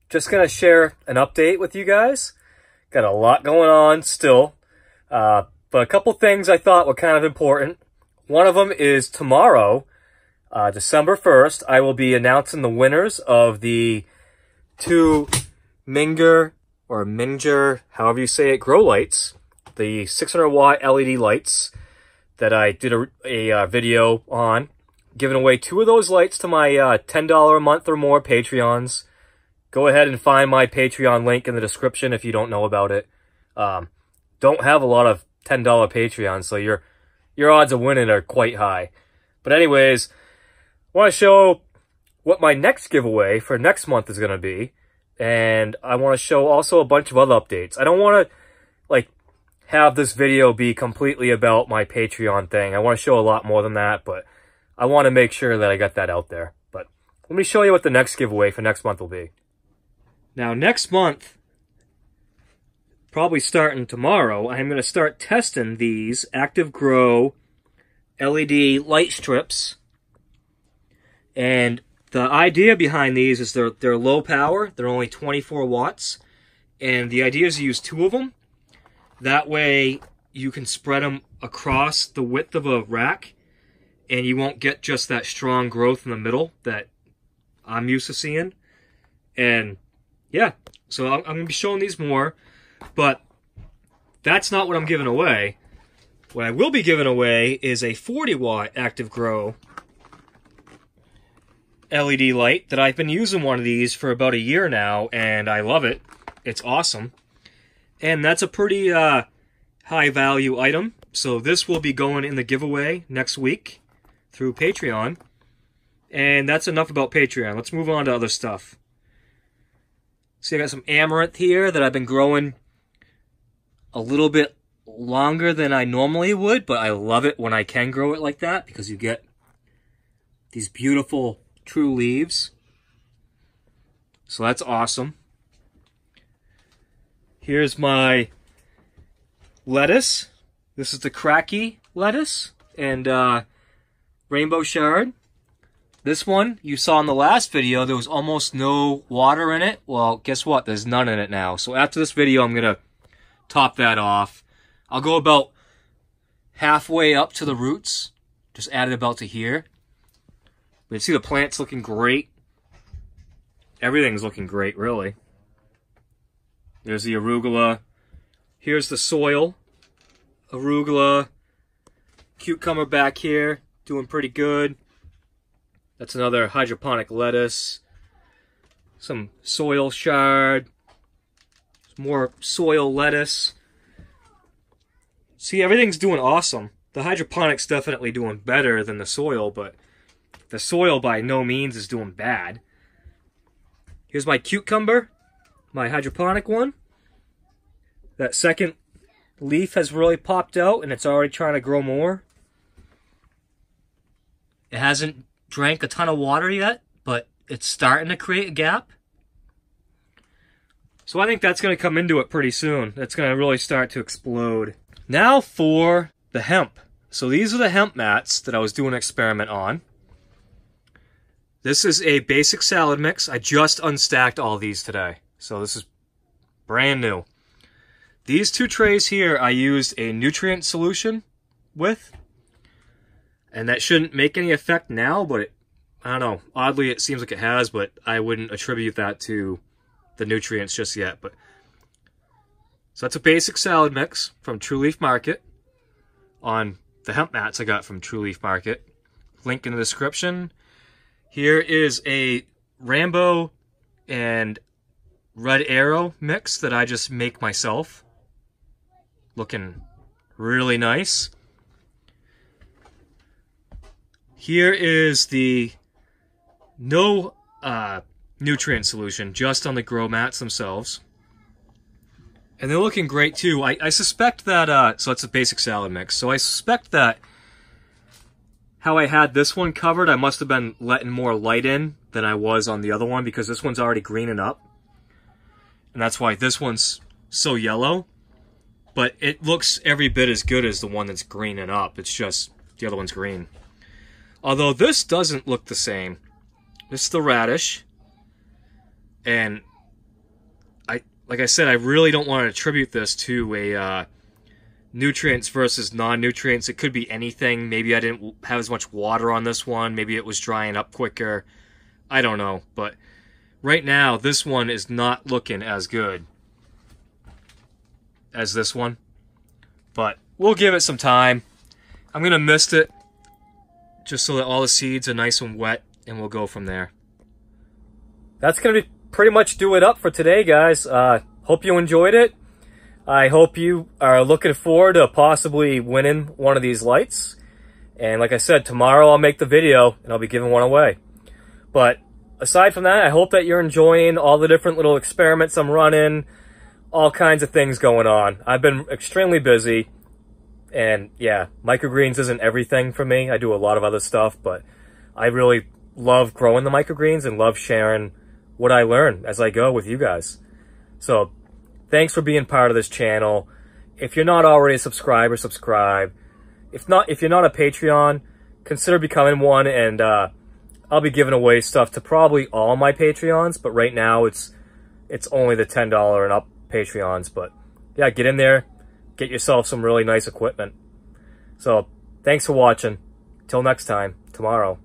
just going to share an update with you guys. Got a lot going on still, but a couple things I thought were kind of important. One of them is tomorrow, December 1st, I will be announcing the winners of the 2 Minger, however you say it, grow lights, the 600 watt LED lights that I did a video on, giving away 2 of those lights to my $10 a month or more Patreons. Go ahead and find my Patreon link in the description if you don't know about it. Don't have a lot of $10 Patreons, so your odds of winning are quite high. But anyways, I want to show what my next giveaway for next month is going to be. And I want to show also a bunch of other updates. I don't want to, like, have this video be completely about my Patreon thing. I want to show a lot more than that, but I want to make sure that I got that out there. But let me show you what the next giveaway for next month will be. Now, next month, probably starting tomorrow, I'm going to start testing these Active Grow LED light strips. And the idea behind these is they're low power. They're only 24 watts. And the idea is to use 2 of them. That way you can spread them across the width of a rack. And you won't get just that strong growth in the middle that I'm used to seeing. And yeah, so I'm going to be showing these more. But that's not what I'm giving away. What I will be giving away is a 40 watt Active Grow LED light that I've been using one of these for about a year now, and I love it. It's awesome. And that's a pretty high value item. So this will be going in the giveaway next week through Patreon. And that's enough about Patreon. Let's move on to other stuff. See, I got some amaranth here that I've been growing a little bit longer than I normally would, but I love it when I can grow it like that because you get these beautiful true leaves. So that's awesome. Here's my lettuce. This is the cracky lettuce and rainbow chard. This one you saw in the last video, there was almost no water in it. Well, guess what? There's none in it now. So after this video, I'm going to top that off. I'll go about halfway up to the roots. Just add it about to here. But you see the plant's looking great. Everything's looking great, really. There's the arugula. Here's the soil. Arugula. Cucumber back here. Doing pretty good. That's another hydroponic lettuce. Some soil chard. Some more soil lettuce. See, everything's doing awesome. The hydroponics definitely doing better than the soil, but the soil by no means is doing bad. Here's my cucumber, my hydroponic one. That second leaf has really popped out and it's already trying to grow more. It hasn't drank a ton of water yet, but it's starting to create a gap. So I think that's going to come into it pretty soon. That's going to really start to explode. Now for the hemp. So these are the hemp mats that I was doing an experiment on. This is a basic salad mix. I just unstacked all these today. So this is brand new. These 2 trays here I used a nutrient solution with. And that shouldn't make any effect now, but I don't know. Oddly, it seems like it has, but I wouldn't attribute that to the nutrients just yet. But so that's a basic salad mix from True Leaf Market on the hemp mats I got from True Leaf Market. Link in the description. Here is a Rambo and Red Arrow mix that I just make myself. Looking really nice. Here is the no nutrient solution, just on the grow mats themselves. And they're looking great too. I suspect that, so it's a basic salad mix. So I suspect that how I had this one covered, I must have been letting more light in than I was on the other one because this one's already greening up. And that's why this one's so yellow. But it looks every bit as good as the one that's greening up. It's just the other one's green. Although this doesn't look the same. This is the radish. And like I said, I really don't want to attribute this to a nutrients versus non-nutrients. It could be anything. Maybe I didn't have as much water on this one. Maybe it was drying up quicker. I don't know. But right now, this one is not looking as good as this one. But we'll give it some time. I'm going to mist it just so that all the seeds are nice and wet, and we'll go from there. That's going to be pretty much do it up for today, guys. Hope you enjoyed it. I hope you are looking forward to possibly winning one of these lights. And like I said, tomorrow I'll make the video and I'll be giving one away. But aside from that, I hope that you're enjoying all the different little experiments I'm running, all kinds of things going on. I've been extremely busy. And yeah, microgreens isn't everything for me. I do a lot of other stuff, but I really love growing the microgreens and love sharing what I learn as I go with you guys. So thanks for being part of this channel. If you're not already a subscriber, subscribe. If you're not a Patreon, consider becoming one, and I'll be giving away stuff to probably all my Patreons, but right now it's only the $10 and up Patreons. But yeah, get in there, get yourself some really nice equipment. So thanks for watching. Till next time, tomorrow.